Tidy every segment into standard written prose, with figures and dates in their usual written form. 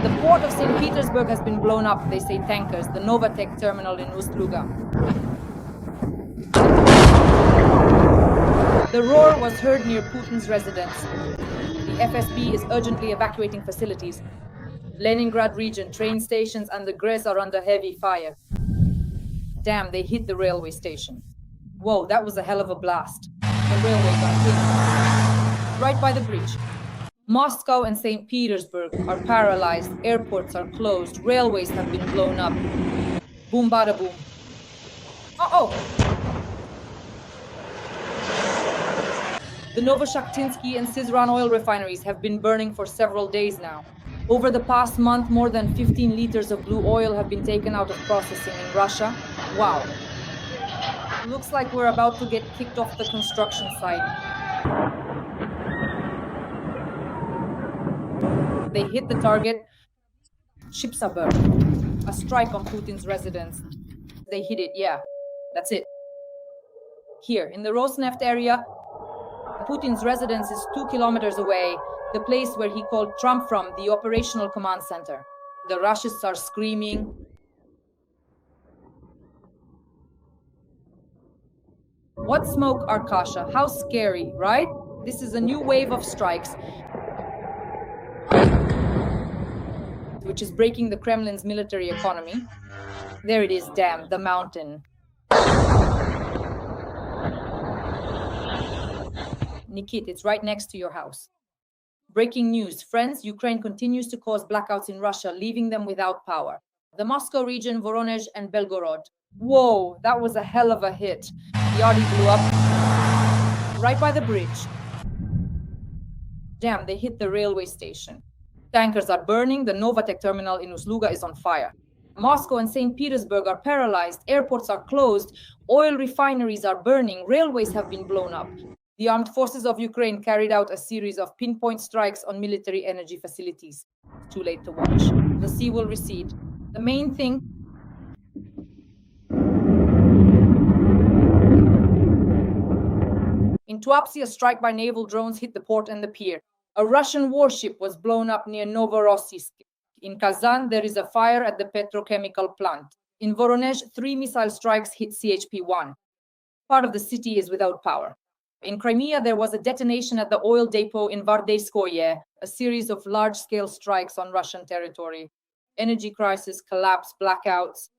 And the port of St. Petersburg has been blown up, they say tankers, the Novatech terminal in Ust-Luga. The roar was heard near Putin's residence. The FSB is urgently evacuating facilities. Leningrad region, train stations and the Grez are under heavy fire. Damn, they hit the railway station. Whoa, that was a hell of a blast. The railway got hit. Right by the bridge. Moscow and St. Petersburg are paralyzed, airports are closed, railways have been blown up. Boom bada boom. Uh-oh! The Novoshakhtinsk and Syzran oil refineries have been burning for several days now. Over the past month, more than 15 liters of blue oil have been taken out of processing in Russia. Wow. Looks like we're about to get kicked off the construction site. They hit the target. Ships are burned. A strike on Putin's residence. They hit it, yeah. That's it. Here, in the Rosneft area, Putin's residence is 2 kilometers away, the place where he called Trump from, the operational command center. The Russians are screaming. What smoke, Arkasha? How scary, right? This is a new wave of strikes, which is breaking the Kremlin's military economy. There it is, damn, the mountain. Nikit, it's right next to your house. Breaking news, friends, Ukraine continues to cause blackouts in Russia, leaving them without power. The Moscow region, Voronezh and Belgorod. Whoa, that was a hell of a hit. The RD blew up right by the bridge. Damn, they hit the railway station. Tankers are burning, the Novatech terminal in Ust-Luga is on fire. Moscow and St. Petersburg are paralyzed, airports are closed, oil refineries are burning, railways have been blown up. The armed forces of Ukraine carried out a series of pinpoint strikes on military energy facilities. Too late to watch. The sea will recede. The main thing... In Tuapse, a strike by naval drones hit the port and the pier. A Russian warship was blown up near Novoshakhtinsk. In Kazan, there is a fire at the petrochemical plant. In Voronezh, 3 missile strikes hit CHP-1. Part of the city is without power. In Crimea, there was a detonation at the oil depot in Vardeyskoye, a series of large-scale strikes on Russian territory. Energy crisis, collapse, blackouts.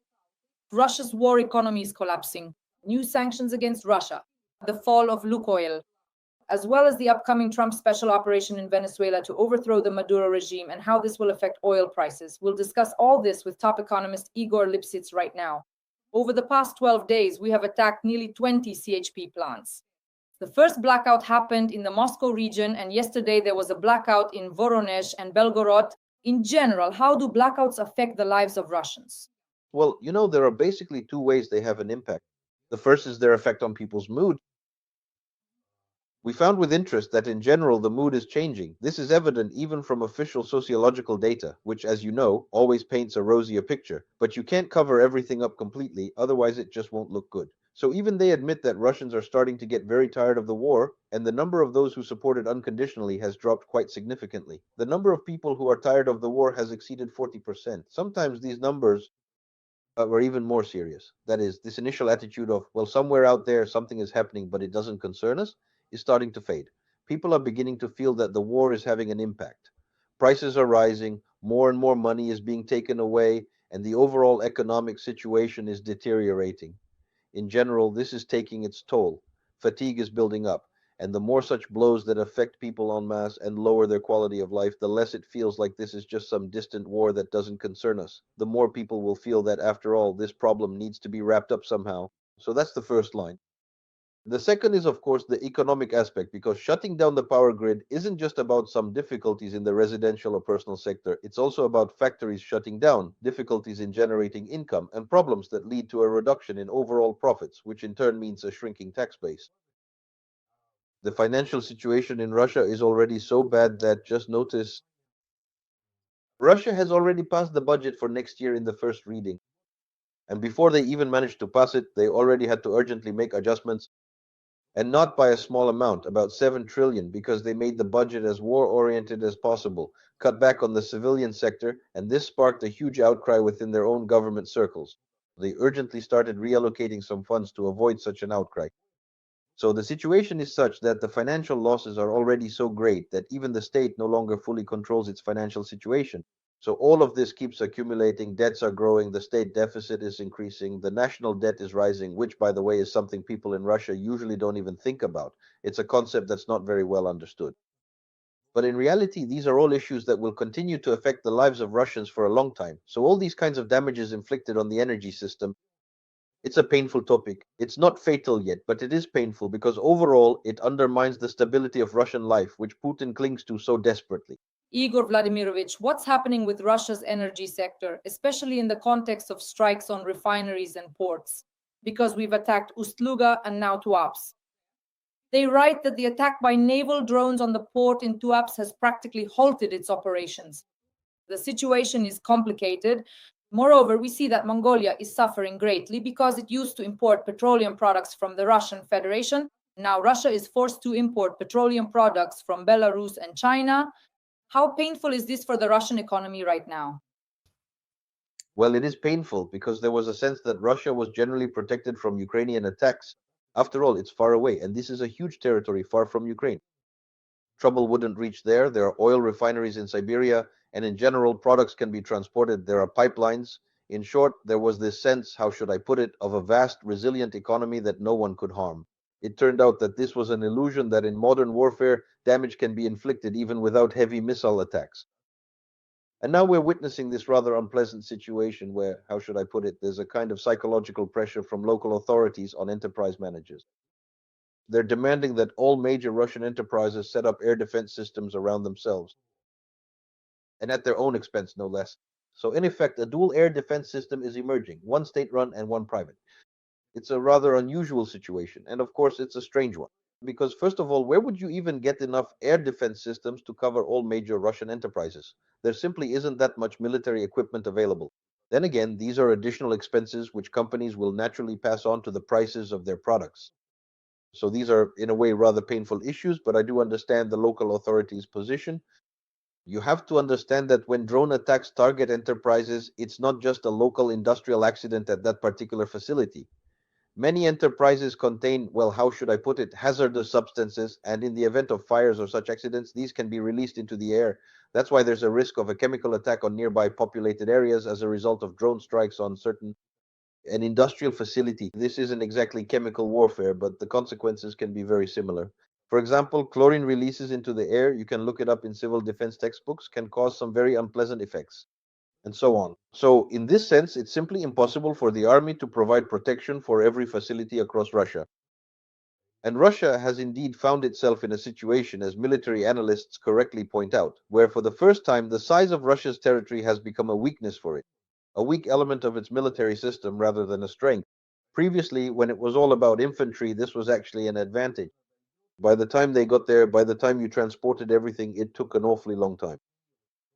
Russia's war economy is collapsing. New sanctions against Russia. The fall of Lukoil, as well as the upcoming Trump special operation in Venezuela to overthrow the Maduro regime and how this will affect oil prices. We'll discuss all this with top economist Ihor Lypsits right now. Over the past 12 days, we have attacked nearly 20 CHP plants. The first blackout happened in the Moscow region, and yesterday there was a blackout in Voronezh and Belgorod. In general, how do blackouts affect the lives of Russians? Well, there are basically 2 ways they have an impact. The first is their effect on people's mood. We found with interest that in general the mood is changing. This is evident even from official sociological data, which, as you know, always paints a rosier picture. But you can't cover everything up completely, otherwise it just won't look good. So even they admit that Russians are starting to get very tired of the war, and the number of those who support it unconditionally has dropped quite significantly. The number of people who are tired of the war has exceeded 40%. Sometimes these numbers were even more serious. That is, this initial attitude of, well, somewhere out there something is happening, but it doesn't concern us, is starting to fade. People are beginning to feel that the war is having an impact. Prices are rising, more and more money is being taken away, and the overall economic situation is deteriorating. In general, this is taking its toll. Fatigue is building up, and the more such blows that affect people en masse and lower their quality of life, the less it feels like this is just some distant war that doesn't concern us. The more people will feel that, after all, this problem needs to be wrapped up somehow. So that's the first line. The second is, of course, the economic aspect, because shutting down the power grid isn't just about some difficulties in the residential or personal sector. It's also about factories shutting down, difficulties in generating income, and problems that lead to a reduction in overall profits, which in turn means a shrinking tax base. The financial situation in Russia is already so bad that, just notice, Russia has already passed the budget for next year in the first reading. And before they even managed to pass it, they already had to urgently make adjustments and not by a small amount, about 7 trillion, because they made the budget as war-oriented as possible, cut back on the civilian sector, and this sparked a huge outcry within their own government circles. They urgently started reallocating some funds to avoid such an outcry. So the situation is such that the financial losses are already so great that even the state no longer fully controls its financial situation. So all of this keeps accumulating, debts are growing, the state deficit is increasing, the national debt is rising, which, by the way, is something people in Russia usually don't even think about. It's a concept that's not very well understood. But in reality, these are all issues that will continue to affect the lives of Russians for a long time. So all these kinds of damages inflicted on the energy system, it's a painful topic. It's not fatal yet, but it is painful because overall it undermines the stability of Russian life, which Putin clings to so desperately. Igor Vladimirovich, what's happening with Russia's energy sector, especially in the context of strikes on refineries and ports? Because we've attacked Ust-Luga and now Tuapse. They write that the attack by naval drones on the port in Tuapse has practically halted its operations. The situation is complicated. Moreover, we see that Mongolia is suffering greatly because it used to import petroleum products from the Russian Federation. Now Russia is forced to import petroleum products from Belarus and China. How painful is this for the Russian economy right now? Well, it is painful because there was a sense that Russia was generally protected from Ukrainian attacks. After all, it's far away, and this is a huge territory far from Ukraine. Trouble wouldn't reach there. There are oil refineries in Siberia, and in general, products can be transported. There are pipelines. In short, there was this sense, how should I put it, of a vast, resilient economy that no one could harm. It turned out that this was an illusion that in modern warfare, damage can be inflicted even without heavy missile attacks. And now we're witnessing this rather unpleasant situation where, how should I put it, there's a kind of psychological pressure from local authorities on enterprise managers. They're demanding that all major Russian enterprises set up air defense systems around themselves, and at their own expense, no less. So, in effect, a dual air defense system is emerging, one state run and one private. It's a rather unusual situation, and of course, it's a strange one. Because, first of all, where would you even get enough air defense systems to cover all major Russian enterprises? There simply isn't that much military equipment available. Then again, these are additional expenses which companies will naturally pass on to the prices of their products. So these are, in a way, rather painful issues, but I do understand the local authorities' position. You have to understand that when drone attacks target enterprises, it's not just a local industrial accident at that particular facility. Many enterprises contain, well, how should I put it, hazardous substances, and in the event of fires or such accidents, these can be released into the air. That's why there's a risk of a chemical attack on nearby populated areas as a result of drone strikes on certain an industrial facility. This isn't exactly chemical warfare, but the consequences can be very similar. For example, chlorine releases into the air, you can look it up in civil defense textbooks, can cause some very unpleasant effects, and so on. So, in this sense, it's simply impossible for the army to provide protection for every facility across Russia. And Russia has indeed found itself in a situation, as military analysts correctly point out, where for the first time the size of Russia's territory has become a weakness for it, a weak element of its military system rather than a strength. Previously, when it was all about infantry, this was actually an advantage. By the time they got there, by the time you transported everything, it took an awfully long time.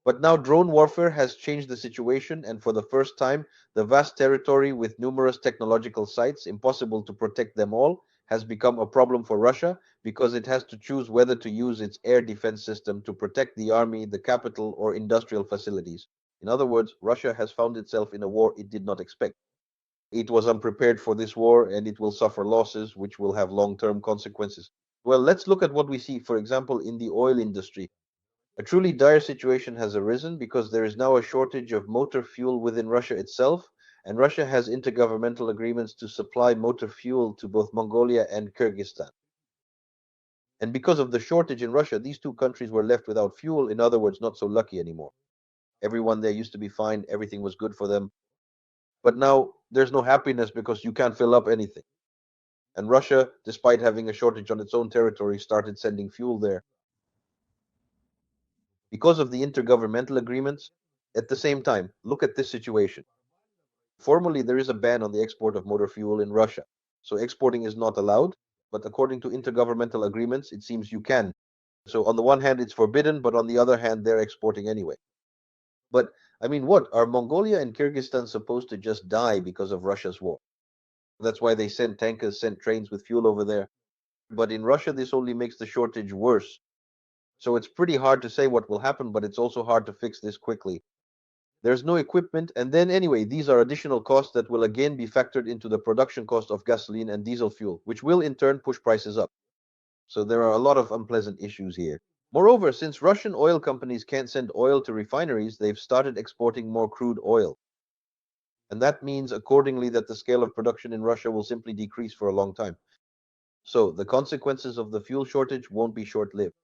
But now drone warfare has changed the situation, and for the first time, the vast territory with numerous technological sites, impossible to protect them all, has become a problem for Russia because it has to choose whether to use its air defense system to protect the army, the capital, or industrial facilities. In other words, Russia has found itself in a war it did not expect. It was unprepared for this war and it will suffer losses which will have long term consequences. Well, let's look at what we see, for example, in the oil industry. A truly dire situation has arisen because there is now a shortage of motor fuel within Russia itself, and Russia has intergovernmental agreements to supply motor fuel to both Mongolia and Kyrgyzstan. And because of the shortage in Russia, these two countries were left without fuel, in other words, not so lucky anymore. Everyone there used to be fine, everything was good for them. But now there's no happiness because you can't fill up anything. And Russia, despite having a shortage on its own territory, started sending fuel there. Because of the intergovernmental agreements, at the same time, look at this situation. Formally, there is a ban on the export of motor fuel in Russia. So exporting is not allowed, but according to intergovernmental agreements, it seems you can. So on the one hand, it's forbidden, but on the other hand, they're exporting anyway. But I mean, what? Are Mongolia and Kyrgyzstan supposed to just die because of Russia's war? That's why they sent tankers, sent trains with fuel over there. But in Russia, this only makes the shortage worse. So it's pretty hard to say what will happen, but it's also hard to fix this quickly. There's no equipment, and then anyway, these are additional costs that will again be factored into the production cost of gasoline and diesel fuel, which will in turn push prices up. So there are a lot of unpleasant issues here. Moreover, since Russian oil companies can't send oil to refineries, they've started exporting more crude oil. And that means accordingly that the scale of production in Russia will simply decrease for a long time. So the consequences of the fuel shortage won't be short-lived.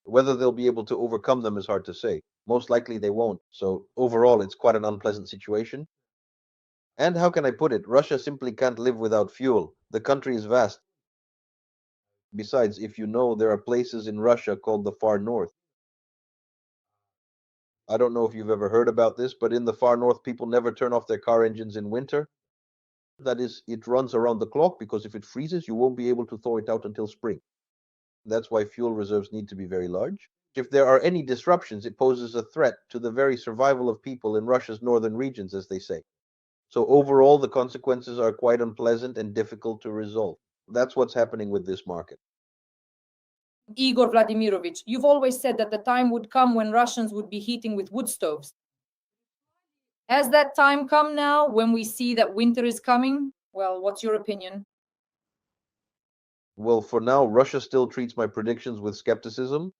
Whether they'll be able to overcome them is hard to say. Most likely they won't. So overall, it's quite an unpleasant situation. And how can I put it? Russia simply can't live without fuel. The country is vast. Besides, if you know, there are places in Russia called the far north. I don't know if you've ever heard about this, but in the far north, people never turn off their car engines in winter. That is, it runs around the clock because if it freezes, you won't be able to thaw it out until spring. That's why fuel reserves need to be very large. If there are any disruptions, it poses a threat to the very survival of people in Russia's northern regions, as they say. So overall, the consequences are quite unpleasant and difficult to resolve. That's what's happening with this market. Igor Vladimirovich, you've always said that the time would come when Russians would be heating with wood stoves. Has that time come now when we see that winter is coming? Well, what's your opinion? Well, for now, Russia still treats my predictions with skepticism,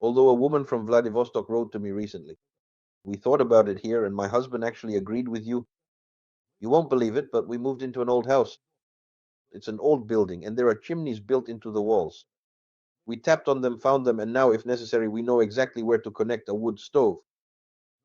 although a woman from Vladivostok wrote to me recently. We thought about it here, and my husband actually agreed with you. You won't believe it, but we moved into an old house. It's an old building, and there are chimneys built into the walls. We tapped on them, found them, and now, if necessary, we know exactly where to connect a wood stove.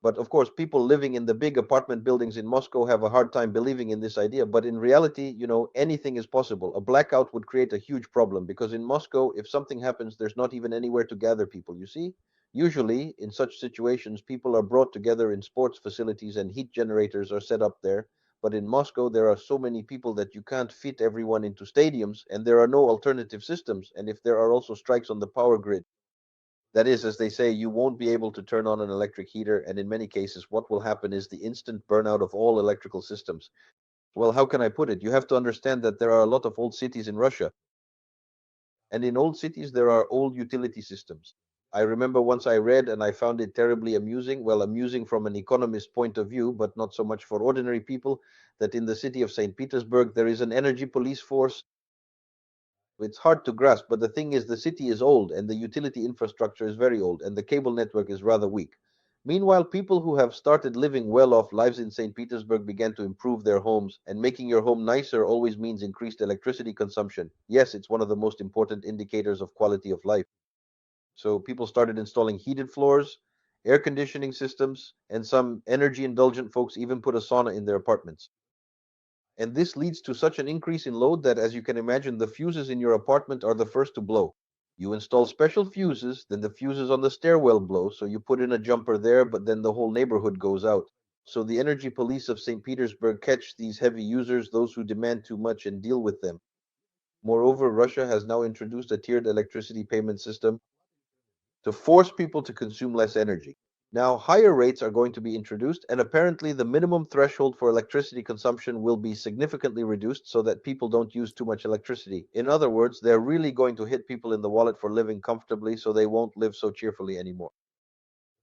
But of course, people living in the big apartment buildings in Moscow have a hard time believing in this idea. But in reality, anything is possible. A blackout would create a huge problem because in Moscow, if something happens, there's not even anywhere to gather people. You see? Usually, in such situations, people are brought together in sports facilities and heat generators are set up there. But in Moscow, there are so many people that you can't fit everyone into stadiums, and there are no alternative systems. And if there are also strikes on the power grid, that is, as they say, you won't be able to turn on an electric heater, and in many cases, what will happen is the instant burnout of all electrical systems. Well, how can I put it? You have to understand that there are a lot of old cities in Russia, and in old cities, there are old utility systems. I remember once I read, and I found it terribly amusing, well, amusing from an economist point of view, but not so much for ordinary people, that in the city of St. Petersburg, there is an energy police force. It's hard to grasp, but the thing is, the city is old and the utility infrastructure is very old and the cable network is rather weak. Meanwhile, people who have started living well off lives in St. Petersburg began to improve their homes, and making your home nicer always means increased electricity consumption. Yes, it's one of the most important indicators of quality of life. So people started installing heated floors, air conditioning systems, and some energy indulgent folks even put a sauna in their apartments. And this leads to such an increase in load that, as you can imagine, the fuses in your apartment are the first to blow. You install special fuses, then the fuses on the stairwell blow, so you put in a jumper there, but then the whole neighborhood goes out. So the energy police of St. Petersburg catch these heavy users, those who demand too much, and deal with them. Moreover, Russia has now introduced a tiered electricity payment system to force people to consume less energy. Now, higher rates are going to be introduced, and apparently the minimum threshold for electricity consumption will be significantly reduced so that people don't use too much electricity. In other words, they're really going to hit people in the wallet for living comfortably so they won't live so cheerfully anymore.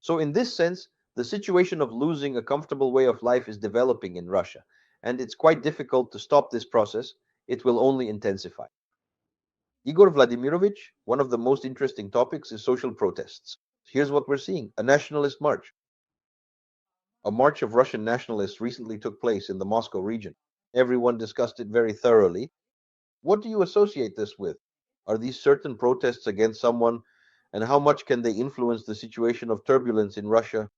So, in this sense, the situation of losing a comfortable way of life is developing in Russia, and it's quite difficult to stop this process. It will only intensify. Igor Vladimirovich, one of the most interesting topics is social protests. Here's what we're seeing: a nationalist march. A march of Russian nationalists recently took place in the Moscow region. Everyone discussed it very thoroughly. What do you associate this with? Are these certain protests against someone, and how much can they influence the situation of turbulence in Russia?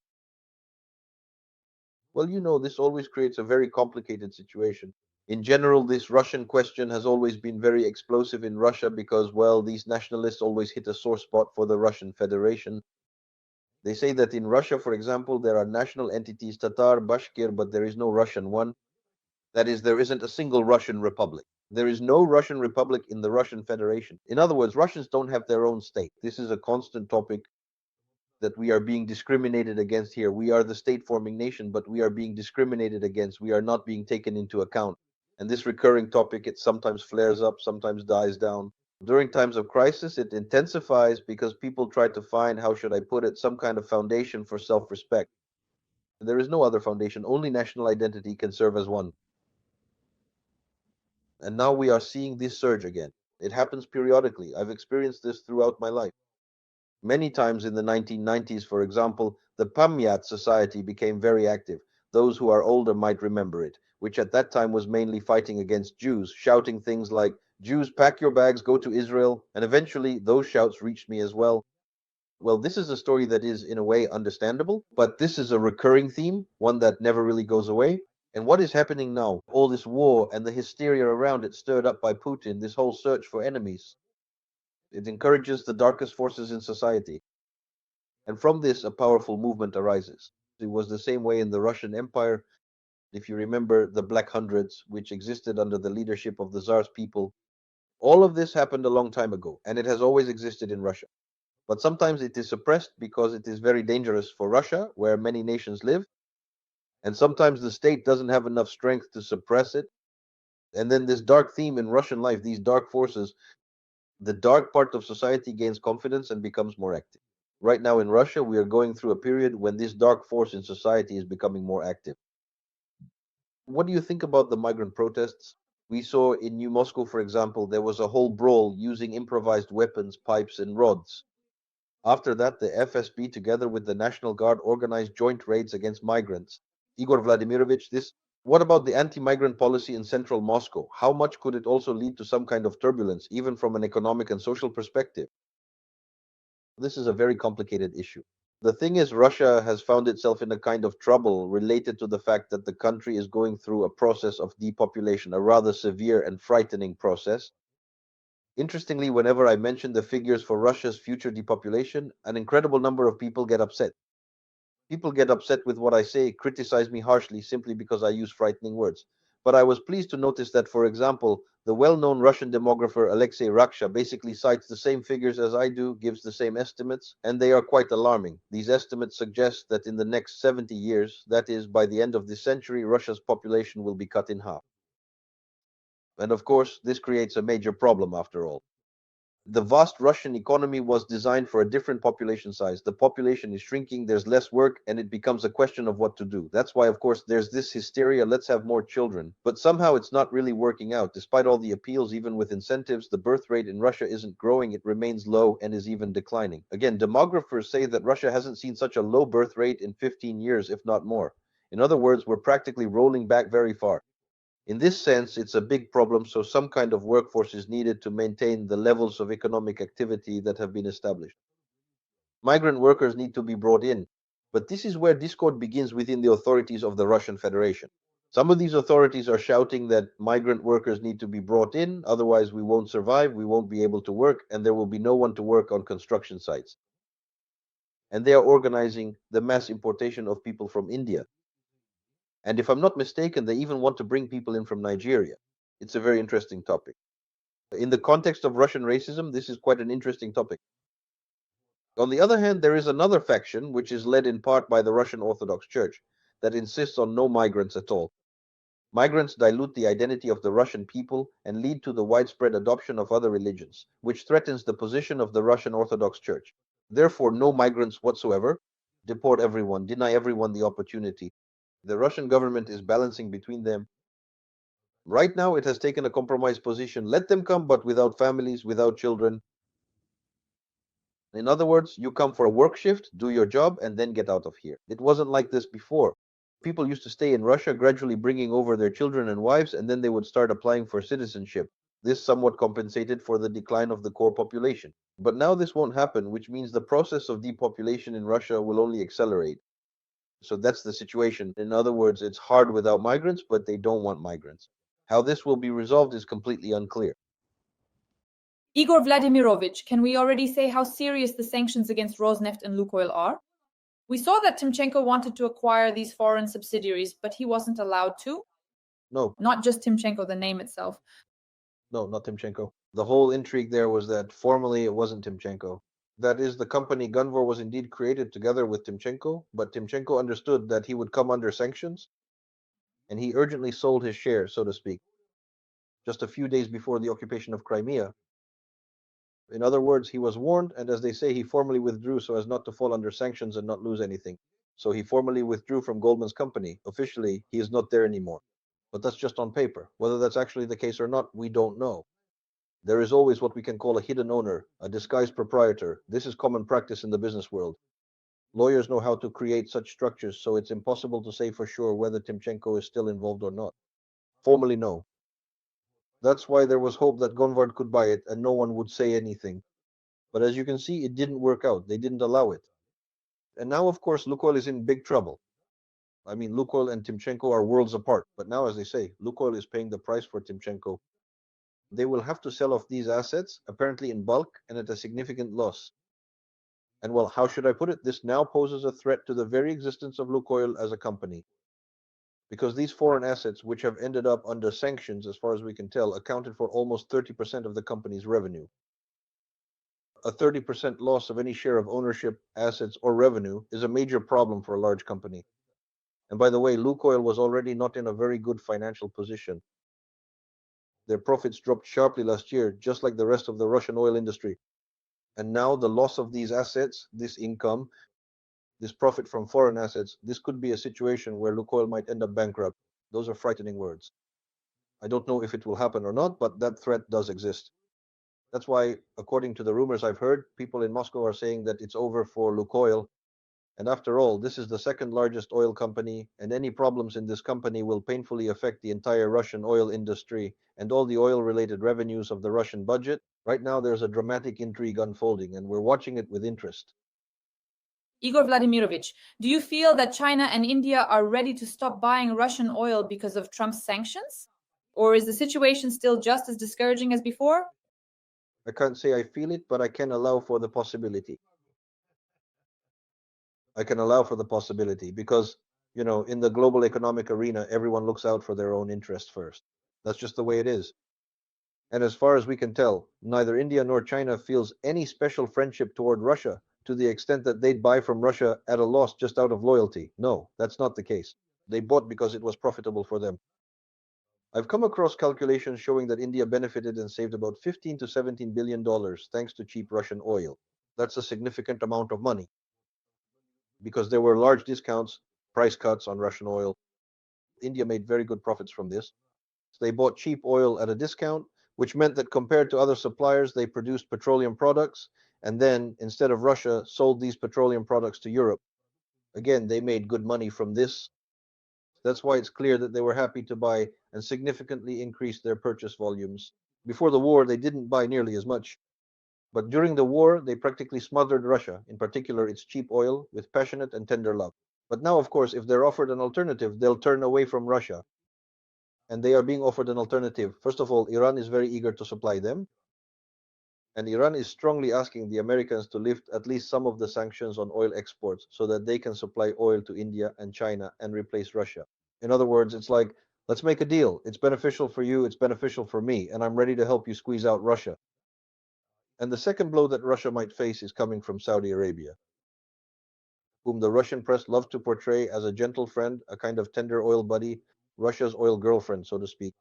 Well, this always creates a very complicated situation. In general, this Russian question has always been very explosive in Russia because, well, these nationalists always hit a sore spot for the Russian Federation. They say that in Russia, for example, there are national entities, Tatar, Bashkir, but there is no Russian one. That is, there isn't a single Russian republic. There is no Russian republic in the Russian Federation. In other words, Russians don't have their own state. This is a constant topic that we are being discriminated against here. We are the state forming nation, but we are being discriminated against. We are not being taken into account. And this recurring topic, it sometimes flares up, sometimes dies down. During times of crisis, it intensifies because people try to find, how should I put it, some kind of foundation for self-respect. There is no other foundation, only national identity can serve as one. And now we are seeing this surge again. It happens periodically. I've experienced this throughout my life. Many times in the 1990s, for example, the Pamyat Society became very active. Those who are older might remember it, which at that time was mainly fighting against Jews, shouting things like, Jews, pack your bags, go to Israel. And eventually those shouts reached me as well. Well, this is a story that is, in a way, understandable, but this is a recurring theme, one that never really goes away. And what is happening now? All this war and the hysteria around it stirred up by Putin, this whole search for enemies. It encourages the darkest forces in society. And from this, a powerful movement arises. It was the same way in the Russian Empire. If you remember the Black Hundreds, which existed under the leadership of the Tsar's people, all of this happened a long time ago, and it has always existed in Russia. But sometimes it is suppressed because it is very dangerous for Russia, where many nations live. And sometimes the state doesn't have enough strength to suppress it. And then this dark theme in Russian life, these dark forces, the dark part of society gains confidence and becomes more active. Right now in Russia, we are going through a period when this dark force in society is becoming more active. What do you think about the migrant protests? We saw in New Moscow, for example, there was a whole brawl using improvised weapons, pipes, and rods. After that, the FSB, together with the National Guard, organized joint raids against migrants. Igor Vladimirovich, this. What about the anti-migrant policy in central Moscow? How much could it also lead to some kind of turbulence, even from an economic and social perspective? This is a very complicated issue. The thing is, Russia has found itself in a kind of trouble related to the fact that the country is going through a process of depopulation, a rather severe and frightening process. Interestingly, whenever I mention the figures for Russia's future depopulation, an incredible number of people get upset. People get upset with what I say, criticize me harshly simply because I use frightening words. But I was pleased to notice that, for example, the well-known Russian demographer Alexei Raksha basically cites the same figures as I do, gives the same estimates, and they are quite alarming. These estimates suggest that in the next 70 years, that is, by the end of this century, Russia's population will be cut in half. And of course, this creates a major problem after all. The vast Russian economy was designed for a different population size. The population is shrinking, there's less work, and it becomes a question of what to do. That's why, of course, there's this hysteria, let's have more children. But somehow it's not really working out. Despite all the appeals, even with incentives, the birth rate in Russia isn't growing, it remains low and is even declining. Again, demographers say that Russia hasn't seen such a low birth rate in 15 years, if not more. In other words, we're practically rolling back very far. In this sense, it's a big problem, so some kind of workforce is needed to maintain the levels of economic activity that have been established. Migrant workers need to be brought in, but this is where discord begins within the authorities of the Russian Federation. Some of these authorities are shouting that migrant workers need to be brought in, otherwise we won't survive, we won't be able to work, and there will be no one to work on construction sites. And they are organizing the mass importation of people from India. And if I'm not mistaken, they even want to bring people in from Nigeria. It's a very interesting topic. In the context of Russian racism, this is quite an interesting topic. On the other hand, there is another faction, which is led in part by the Russian Orthodox Church, that insists on no migrants at all. Migrants dilute the identity of the Russian people and lead to the widespread adoption of other religions, which threatens the position of the Russian Orthodox Church. Therefore, no migrants whatsoever. Deport everyone, deny everyone the opportunity. The Russian government is balancing between them. Right now, it has taken a compromised position. Let them come, but without families, without children. In other words, you come for a work shift, do your job, and then get out of here. It wasn't like this before. People used to stay in Russia, gradually bringing over their children and wives, and then they would start applying for citizenship. This somewhat compensated for the decline of the core population. But now this won't happen, which means the process of depopulation in Russia will only accelerate. So that's the situation. In other words, it's hard without migrants, but they don't want migrants. How this will be resolved is completely unclear. Igor Vladimirovich, can we already say how serious the sanctions against Rosneft and Lukoil are? We saw that Timchenko wanted to acquire these foreign subsidiaries, but he wasn't allowed to. No, Not just Timchenko, the name itself. no, not Timchenko. The whole intrigue there was that formally it wasn't Timchenko. That is, the company Gunvor was indeed created together with Timchenko, but Timchenko understood that he would come under sanctions, and he urgently sold his shares, so to speak, just a few days before the occupation of Crimea. In other words, he was warned, and as they say, he formally withdrew so as not to fall under sanctions and not lose anything. So he formally withdrew from Goldman's company. Officially, he is not there anymore. But that's just on paper. Whether that's actually the case or not, we don't know. There is always what we can call a hidden owner, a disguised proprietor. This is common practice in the business world. Lawyers know how to create such structures, so it's impossible to say for sure whether Timchenko is still involved or not. Formally, no. That's why there was hope that Gonvard could buy it and no one would say anything. But as you can see, it didn't work out. They didn't allow it. And now, of course, Lukoil is in big trouble. I mean, Lukoil and Timchenko are worlds apart. But now, as they say, Lukoil is paying the price for Timchenko. They will have to sell off these assets, apparently in bulk and at a significant loss. And well, how should I put it? This now poses a threat to the very existence of Lukoil as a company. Because these foreign assets, which have ended up under sanctions, as far as we can tell, accounted for almost 30% of the company's revenue. A 30% loss of any share of ownership, assets, or revenue is a major problem for a large company. And by the way, Lukoil was already not in a very good financial position. Their profits dropped sharply last year, just like the rest of the Russian oil industry. And now the loss of these assets, this income, this profit from foreign assets, this could be a situation where Lukoil might end up bankrupt. Those are frightening words. I don't know if it will happen or not, but that threat does exist. That's why, according to the rumors I've heard, people in Moscow are saying that it's over for Lukoil. And after all, this is the second largest oil company, and any problems in this company will painfully affect the entire Russian oil industry and all the oil-related revenues of the Russian budget. Right now, there's a dramatic intrigue unfolding, and we're watching it with interest. Igor Vladimirovich, do you feel that China and India are ready to stop buying Russian oil because of Trump's sanctions? Or is the situation still just as discouraging as before? I can't say I feel it, but I can allow for the possibility. I can allow for the possibility because, in the global economic arena, everyone looks out for their own interest first. That's just the way it is. And as far as we can tell, neither India nor China feels any special friendship toward Russia to the extent that they'd buy from Russia at a loss just out of loyalty. No, that's not the case. They bought because it was profitable for them. I've come across calculations showing that India benefited and saved about 15 to 17 billion dollars thanks to cheap Russian oil. That's a significant amount of money because there were large discounts, price cuts on Russian oil. India made very good profits from this. So they bought cheap oil at a discount, which meant that compared to other suppliers, they produced petroleum products and then, instead of Russia, sold these petroleum products to Europe. Again, they made good money from this. That's why it's clear that they were happy to buy and significantly increase their purchase volumes. Before the war, they didn't buy nearly as much. But during the war, they practically smothered Russia, in particular its cheap oil, with passionate and tender love. But now, of course, if they're offered an alternative, they'll turn away from Russia. And they are being offered an alternative. First of all, Iran is very eager to supply them. And Iran is strongly asking the Americans to lift at least some of the sanctions on oil exports so that they can supply oil to India and China and replace Russia. In other words, it's like, let's make a deal. It's beneficial for you, it's beneficial for me, and I'm ready to help you squeeze out Russia. And the second blow that Russia might face is coming from Saudi Arabia, whom the Russian press loves to portray as a gentle friend, a kind of tender oil buddy, Russia's oil girlfriend, so to speak.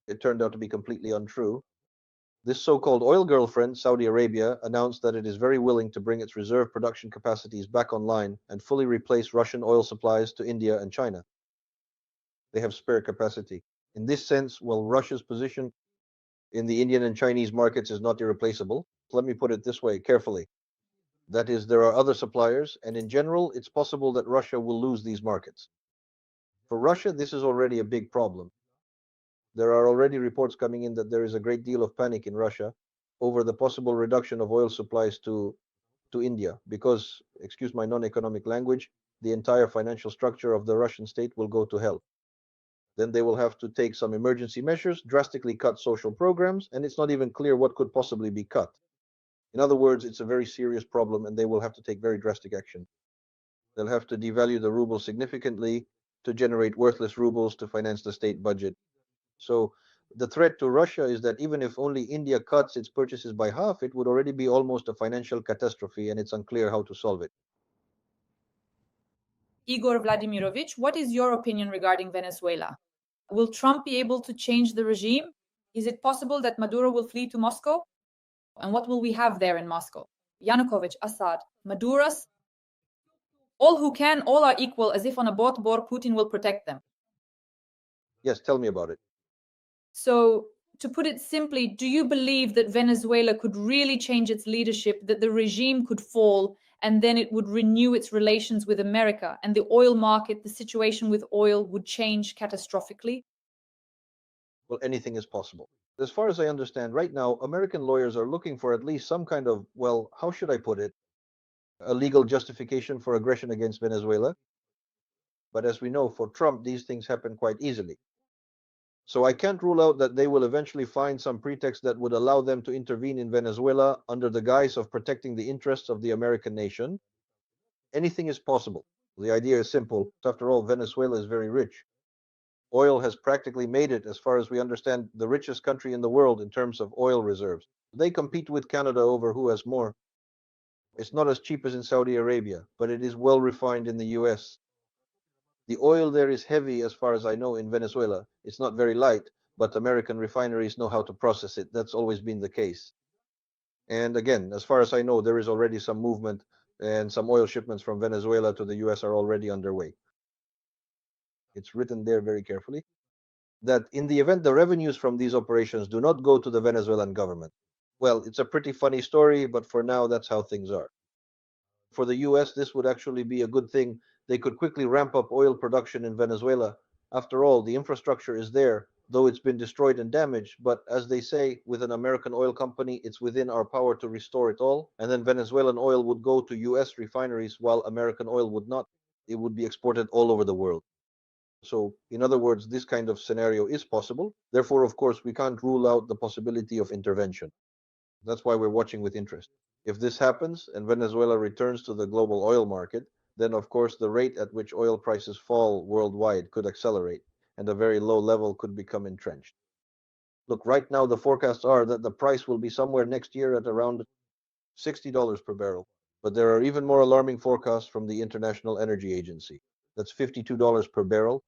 It turned out to be completely untrue. This so-called oil girlfriend, Saudi Arabia, announced that it is very willing to bring its reserve production capacities back online and fully replace Russian oil supplies to India and China. They have spare capacity. In this sense, while Russia's position in the Indian and Chinese markets is not irreplaceable, let me put it this way carefully. That is, there are other suppliers, and in general, it's possible that Russia will lose these markets. For Russia, this is already a big problem. There are already reports coming in that there is a great deal of panic in Russia over the possible reduction of oil supplies to India because, excuse my non-economic language, the entire financial structure of the Russian state will go to hell. Then they will have to take some emergency measures, drastically cut social programs, and it's not even clear what could possibly be cut. In other words, it's a very serious problem and they will have to take very drastic action. They'll have to devalue the ruble significantly to generate worthless rubles to finance the state budget. So the threat to Russia is that even if only India cuts its purchases by half, it would already be almost a financial catastrophe, and it's unclear how to solve it. Igor Vladimirovich, what is your opinion regarding Venezuela? Will Trump be able to change the regime? Is it possible that Maduro will flee to Moscow? And what will we have there in Moscow? Yanukovych, Assad, Maduros, all who can, all are equal, as if on a boat Putin will protect them. Yes, tell me about it. So, to put it simply, do you believe that Venezuela could really change its leadership, that the regime could fall, and then it would renew its relations with America, and the oil market, the situation with oil would change catastrophically? Well, anything is possible. As far as I understand, right now, American lawyers are looking for at least some kind of, well, how should I put it, a legal justification for aggression against Venezuela. But as we know, for Trump, these things happen quite easily. So I can't rule out that they will eventually find some pretext that would allow them to intervene in Venezuela under the guise of protecting the interests of the American nation. Anything is possible. The idea is simple. After all, Venezuela is very rich. Oil has practically made it, as far as we understand, the richest country in the world in terms of oil reserves. They compete with Canada over who has more. It's not as cheap as in Saudi Arabia, but it is well refined in the US. The oil there is heavy, as far as I know, in Venezuela. It's not very light, but American refineries know how to process it. That's always been the case. And again, as far as I know, there is already some movement, and some oil shipments from Venezuela to the US are already underway. It's written there very carefully that in the event the revenues from these operations do not go to the Venezuelan government. Well, it's a pretty funny story, but for now, that's how things are. For the US, this would actually be a good thing. They could quickly ramp up oil production in Venezuela. After all, the infrastructure is there, though it's been destroyed and damaged. But as they say, with an American oil company, it's within our power to restore it all. And then Venezuelan oil would go to US refineries while American oil would not. It would be exported all over the world. So, in other words, this kind of scenario is possible. Therefore, of course, we can't rule out the possibility of intervention. That's why we're watching with interest. If this happens and Venezuela returns to the global oil market, then of course the rate at which oil prices fall worldwide could accelerate and a very low level could become entrenched. Look, right now the forecasts are that the price will be somewhere next year at around $60 per barrel. But there are even more alarming forecasts from the International Energy Agency. That's $52 per barrel.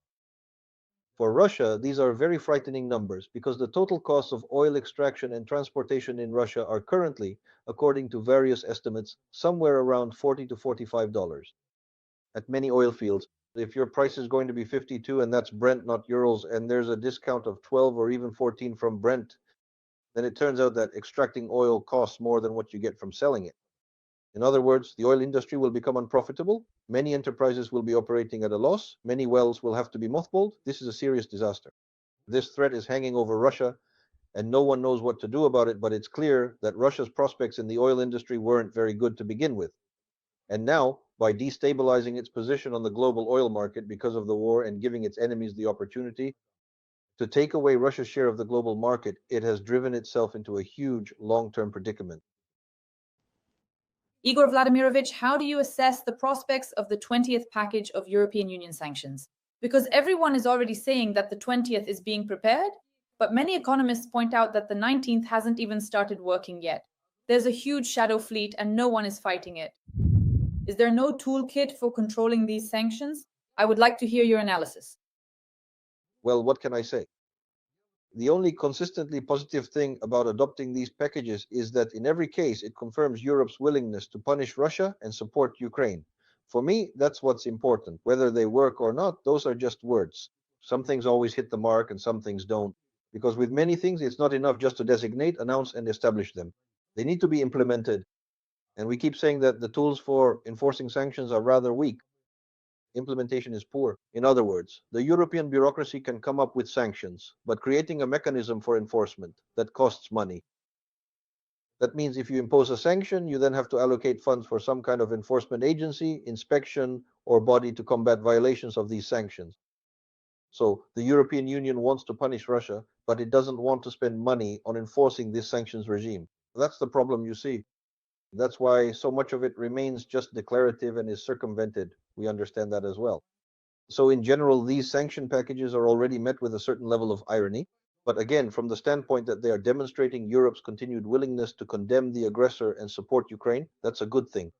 For Russia, these are very frightening numbers because the total costs of oil extraction and transportation in Russia are currently, according to various estimates, somewhere around $40 to $45. At many oil fields, if your price is going to be 52 and that's Brent, not Urals, and there's a discount of 12 or even 14 from Brent, then it turns out that extracting oil costs more than what you get from selling it. In other words, the oil industry will become unprofitable. Many enterprises will be operating at a loss. Many wells will have to be mothballed. This is a serious disaster. This threat is hanging over Russia, and no one knows what to do about it, but it's clear that Russia's prospects in the oil industry weren't very good to begin with. And now, by destabilizing its position on the global oil market because of the war and giving its enemies the opportunity to take away Russia's share of the global market, it has driven itself into a huge long-term predicament. Igor Vladimirovich, how do you assess the prospects of the 20th package of European Union sanctions? Because everyone is already saying that the 20th is being prepared, but many economists point out that the 19th hasn't even started working yet. There's a huge shadow fleet and no one is fighting it. Is there no toolkit for controlling these sanctions? I would like to hear your analysis. Well, what can I say? The only consistently positive thing about adopting these packages is that in every case it confirms Europe's willingness to punish Russia and support Ukraine. For me, that's what's important. Whether they work or not, those are just words. Some things always hit the mark and some things don't. Because with many things, it's not enough just to designate, announce, and establish them. They need to be implemented. And we keep saying that the tools for enforcing sanctions are rather weak. Implementation is poor. In other words, the European bureaucracy can come up with sanctions, but creating a mechanism for enforcement that costs money. That means if you impose a sanction, you then have to allocate funds for some kind of enforcement agency, inspection, or body to combat violations of these sanctions. So the European Union wants to punish Russia, but it doesn't want to spend money on enforcing this sanctions regime. That's the problem you see. That's why so much of it remains just declarative and is circumvented. We understand that as well. So in general, these sanction packages are already met with a certain level of irony. But again, from the standpoint that they are demonstrating Europe's continued willingness to condemn the aggressor and support Ukraine, that's a good thing.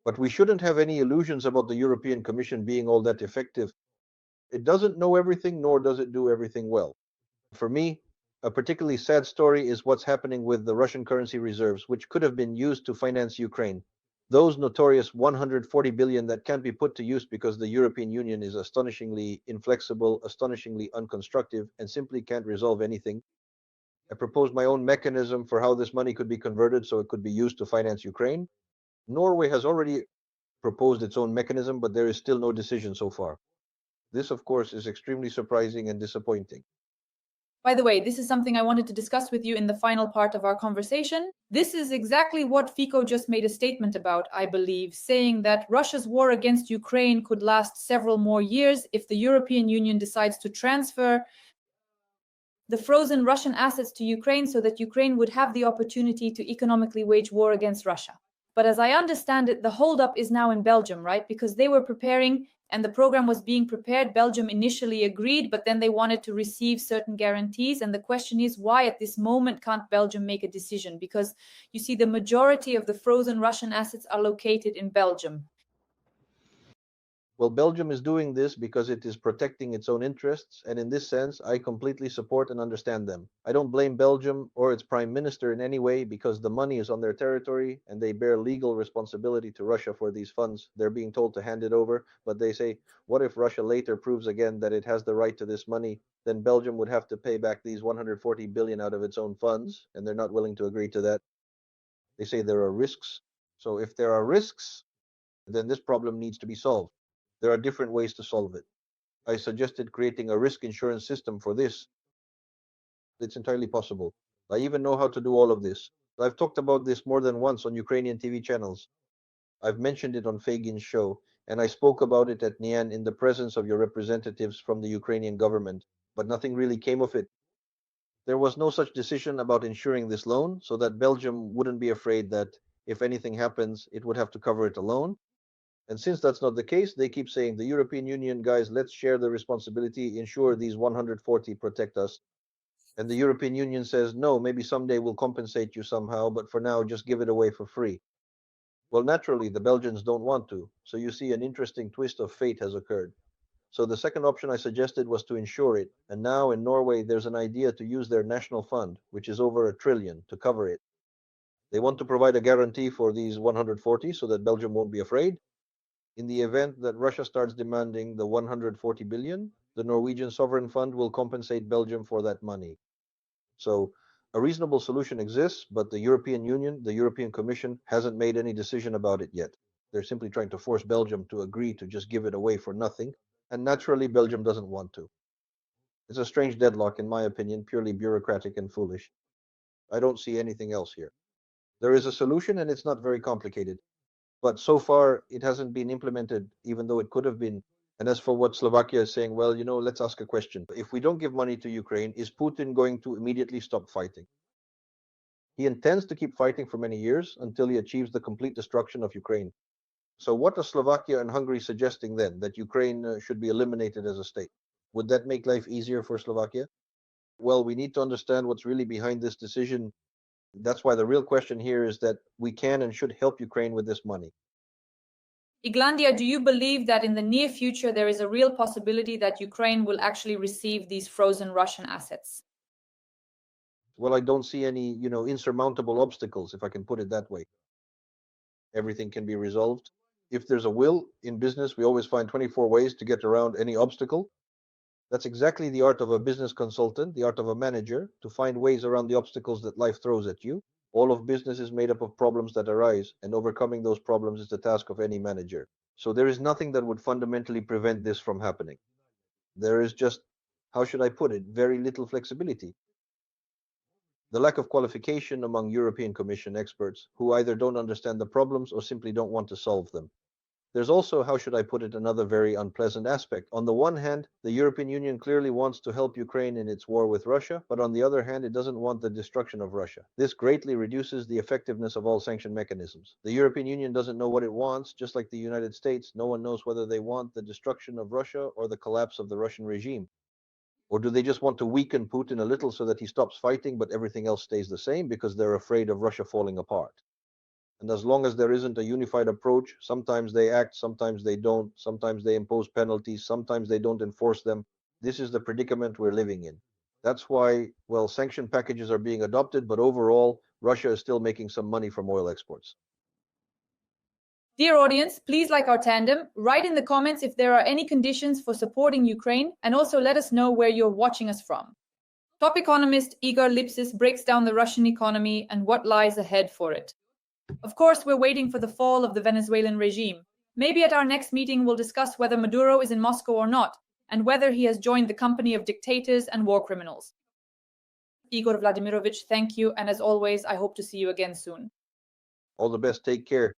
But we shouldn't have any illusions about the European Commission being all that effective. It doesn't know everything, nor does it do everything well. For me, A particularly sad story is what's happening with the Russian currency reserves, which could have been used to finance Ukraine. Those notorious 140 billion that can't be put to use because the European Union is astonishingly inflexible, astonishingly unconstructive, and simply can't resolve anything. I proposed my own mechanism for how this money could be converted so it could be used to finance Ukraine. Norway has already proposed its own mechanism, but there is still no decision so far. This, of course, is extremely surprising and disappointing. By the way, this is something I wanted to discuss with you in the final part of our conversation. This is exactly what Fico just made a statement about, I believe, saying that Russia's war against Ukraine could last several more years if the European Union decides to transfer the frozen Russian assets to Ukraine so that Ukraine would have the opportunity to economically wage war against Russia. But as I understand it, the holdup is now in Belgium, right? Because they were preparing and the program was being prepared. Belgium initially agreed, but then they wanted to receive certain guarantees. And the question is, why at this moment can't Belgium make a decision? Because you see, the majority of the frozen Russian assets are located in Belgium. Well, Belgium is doing this because it is protecting its own interests, and in this sense, I completely support and understand them. I don't blame Belgium or its prime minister in any way because the money is on their territory and they bear legal responsibility to Russia for these funds. They're being told to hand it over, but they say, what if Russia later proves again that it has the right to this money? Then Belgium would have to pay back these 140 billion out of its own funds, and they're not willing to agree to that. They say there are risks. So if there are risks, then this problem needs to be solved. There are different ways to solve it. I suggested creating a risk insurance system for this. It's entirely possible. I even know how to do all of this. I've talked about this more than once on Ukrainian TV channels. I've mentioned it on Fagin's show, and I spoke about it at Nian in the presence of your representatives from the Ukrainian government, but nothing really came of it. There was no such decision about insuring this loan so that Belgium wouldn't be afraid that if anything happens, it would have to cover it alone. And since that's not the case, they keep saying, the European Union, guys, let's share the responsibility, ensure these 140 protect us. And the European Union says, no, maybe someday we'll compensate you somehow, but for now, just give it away for free. Well, naturally, the Belgians don't want to. So you see, an interesting twist of fate has occurred. So the second option I suggested was to insure it. And now in Norway, there's an idea to use their national fund, which is over 1 trillion, to cover it. They want to provide a guarantee for these 140 so that Belgium won't be afraid. In the event that Russia starts demanding the 140 billion, the Norwegian sovereign fund will compensate Belgium for that money. So a reasonable solution exists, but the European Union, the European Commission, hasn't made any decision about it yet. They're simply trying to force Belgium to agree to just give it away for nothing, and naturally, Belgium doesn't want to. It's a strange deadlock, in my opinion, purely bureaucratic and foolish. I don't see anything else here. There is a solution, and it's not very complicated. But so far, it hasn't been implemented, even though it could have been. And as for what Slovakia is saying, well, let's ask a question. If we don't give money to Ukraine, is Putin going to immediately stop fighting? He intends to keep fighting for many years until he achieves the complete destruction of Ukraine. So what are Slovakia and Hungary suggesting then? That Ukraine should be eliminated as a state? Would that make life easier for Slovakia? Well, we need to understand what's really behind this decision. That's why the real question here is that we can and should help Ukraine with this money. Iglandia, do you believe that in the near future there is a real possibility that Ukraine will actually receive these frozen Russian assets? Well, I don't see any, insurmountable obstacles, if I can put it that way. Everything can be resolved. If there's a will in business, we always find 24 ways to get around any obstacle. That's exactly the art of a business consultant, the art of a manager, to find ways around the obstacles that life throws at you. All of business is made up of problems that arise, and overcoming those problems is the task of any manager. So there is nothing that would fundamentally prevent this from happening. There is just, how should I put it, very little flexibility. The lack of qualification among European Commission experts who either don't understand the problems or simply don't want to solve them. There's also, how should I put it, another very unpleasant aspect. On the one hand, the European Union clearly wants to help Ukraine in its war with Russia, but on the other hand, it doesn't want the destruction of Russia. This greatly reduces the effectiveness of all sanction mechanisms. The European Union doesn't know what it wants, just like the United States. No one knows whether they want the destruction of Russia or the collapse of the Russian regime. Or do they just want to weaken Putin a little so that he stops fighting, but everything else stays the same because they're afraid of Russia falling apart? And as long as there isn't a unified approach, sometimes they act, sometimes they don't, sometimes they impose penalties, sometimes they don't enforce them. This is the predicament we're living in. That's why, well, sanction packages are being adopted, but overall, Russia is still making some money from oil exports. Dear audience, please like our tandem, write in the comments if there are any conditions for supporting Ukraine, and also let us know where you're watching us from. Top economist Ihor Lypsits breaks down the Russian economy and what lies ahead for it. Of course, we're waiting for the fall of the Venezuelan regime. Maybe at our next meeting we'll discuss whether Maduro is in Moscow or not, and whether he has joined the company of dictators and war criminals. Igor Vladimirovich, thank you, and as always, I hope to see you again soon. All the best. Take care.